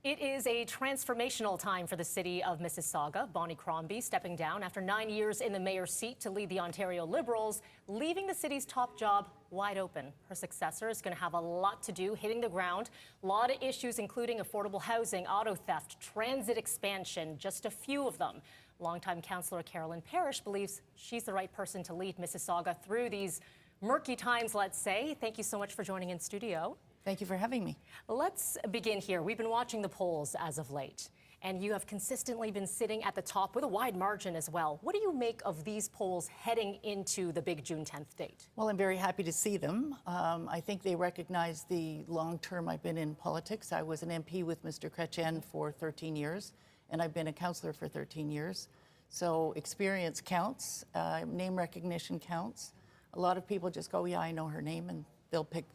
It is a transformational time for the city of Mississauga. Bonnie Crombie stepping down after 9 years in the mayor's seat to lead the Ontario Liberals, leaving the city's top job wide open. Her successor is going to have a lot to do, hitting the ground. A lot of issues, including affordable housing, auto theft, transit expansion, just a few of them. Longtime councillor Carolyn Parrish believes she's the right person to lead Mississauga through these murky times, let's say. Thank you so much for joining in studio. Thank you for having me. Let's begin here. We've been watching the polls as of late, and you have consistently been sitting at the top with a wide margin as well. What do you make of these polls heading into the big June 10th date? Well, I'm very happy to see them. I think they recognize the long term I've been in politics. I was an MP with Mr. Chrétien for 13 years, and I've been a councillor for 13 years. So experience counts, name recognition counts. A lot of people just go, yeah, I know her name, and they'll pick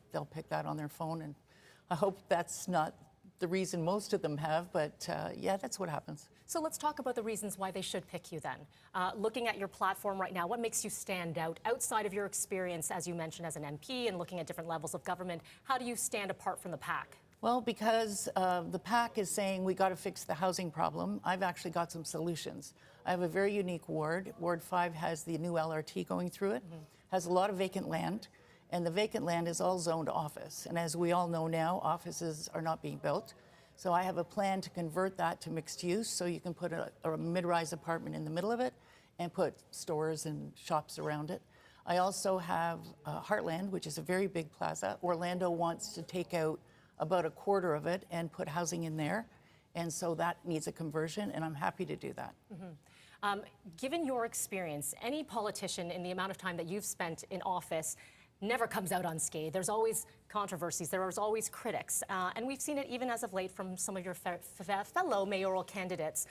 that on their phone, and I hope that's not the reason most of them have, but yeah, that's what happens. So let's talk about the reasons why they should pick you then. Looking at your platform right now, what makes you stand out outside of your experience, as you mentioned, as an MP and looking at different levels of government? How do you stand apart from the pack? Well, because the pack is saying we got to fix the housing problem, I've actually got some solutions. I have a very unique ward. Ward 5 has the new LRT going through it, has a lot of vacant land. And the vacant land is all zoned office. And as we all know now, offices are not being built. So I have a plan to convert that to mixed use, so you can put a mid-rise apartment in the middle of it and put stores and shops around it. I also have Heartland, which is a very big plaza. Orlando wants to take out about a quarter of it and put housing in there. And so that needs a conversion, and I'm happy to do that. Given your experience, any politician in the amount of time that you've spent in office never comes out unscathed. There's always controversies. There's always critics. And we've seen it even as of late from some of your fellow mayoral candidates,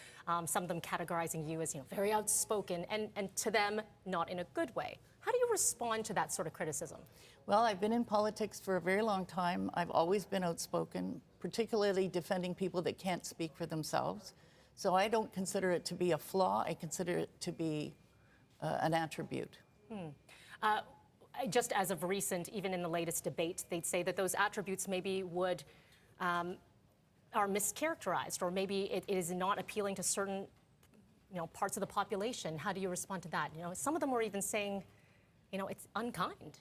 some of them categorizing you as very outspoken and to them, not in a good way. How do you respond to that sort of criticism? Well, I've been in politics for a very long time. I've always been outspoken, particularly defending people that can't speak for themselves. So I don't consider it to be a flaw. I consider it to be an attribute. Just as of recent, even in the latest debate, they'd say that those attributes maybe are mischaracterized, or maybe it is not appealing to certain parts of the population. How do you respond to that? Some of them were even saying, it's unkind.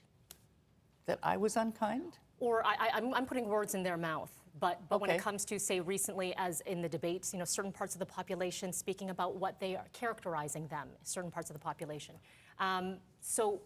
That I was unkind? Or I'm putting words in their mouth. But okay. When it comes to, say, recently, as in the debates, certain parts of the population speaking about what they are characterizing them, certain parts of the population. So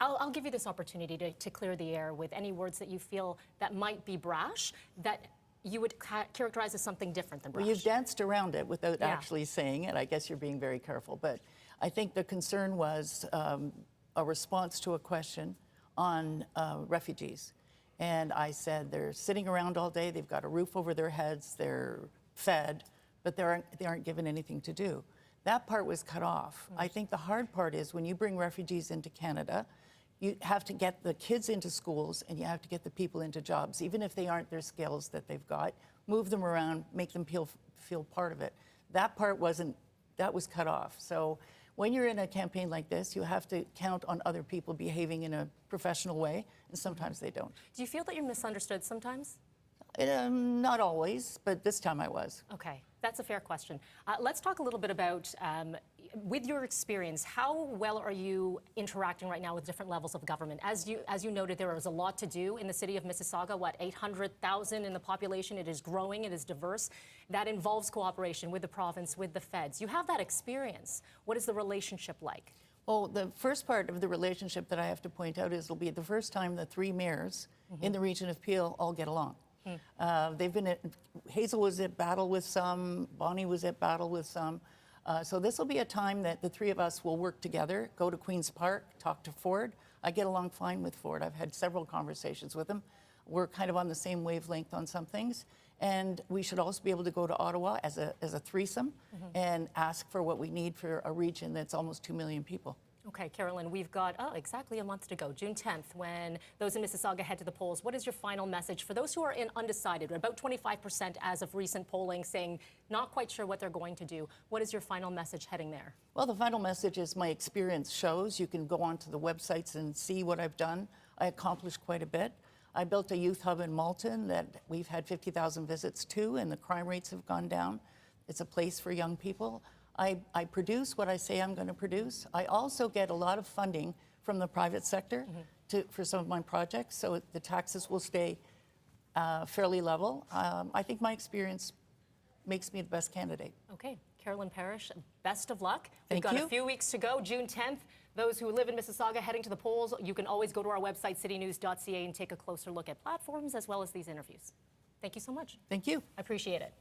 I'll give you this opportunity to clear the air with any words that you feel that might be brash, that you would characterize as something different than brash. Well, you've danced around it without actually saying it. I guess you're being very careful. But I think the concern was a response to a question on refugees. And I said, they're sitting around all day, they've got a roof over their heads, they're fed, but they aren't given anything to do. That part was cut off. I think the hard part is when you bring refugees into Canada, you have to get the kids into schools and you have to get the people into jobs, even if they aren't their skills that they've got. Move them around, make them feel part of it. That part that was cut off. So when you're in a campaign like this, you have to count on other people behaving in a professional way, and sometimes they don't. Do you feel that you're misunderstood sometimes? Not always, but this time I was. Okay, that's a fair question. Let's talk a little bit about, with your experience, how well are you interacting right now with different levels of government? As you noted, there is a lot to do in the city of Mississauga, 800,000 in the population. It is growing, it is diverse. That involves cooperation with the province, with the feds. You have that experience. What is the relationship like? Well, the first part of the relationship that I have to point out is it'll be the first time the three mayors in the region of Peel all get along. Hazel was at battle with some, Bonnie was at battle with some. So this will be a time that the three of us will work together, go to Queen's Park, talk to Ford. I get along fine with Ford. I've had several conversations with him. We're kind of on the same wavelength on some things. And we should also be able to go to Ottawa as a threesome and ask for what we need for a region that's almost 2 million people. Okay, Carolyn, we've got exactly a month to go, June 10th, when those in Mississauga head to the polls. What is your final message for those who are undecided? About 25% as of recent polling saying not quite sure what they're going to do. What is your final message heading there? Well, the final message is my experience shows. You can go onto the websites and see what I've done. I accomplished quite a bit. I built a youth hub in Malton that we've had 50,000 visits to, and the crime rates have gone down. It's a place for young people. I produce what I say I'm going to produce. I also get a lot of funding from the private sector for some of my projects, so the taxes will stay fairly level. I think my experience makes me the best candidate. Okay, Carolyn Parrish, best of luck. Thank We've got you. a few weeks to go, June 10th. Those who live in Mississauga heading to the polls, you can always go to our website, citynews.ca, and take a closer look at platforms as well as these interviews. Thank you so much. Thank you. I appreciate it.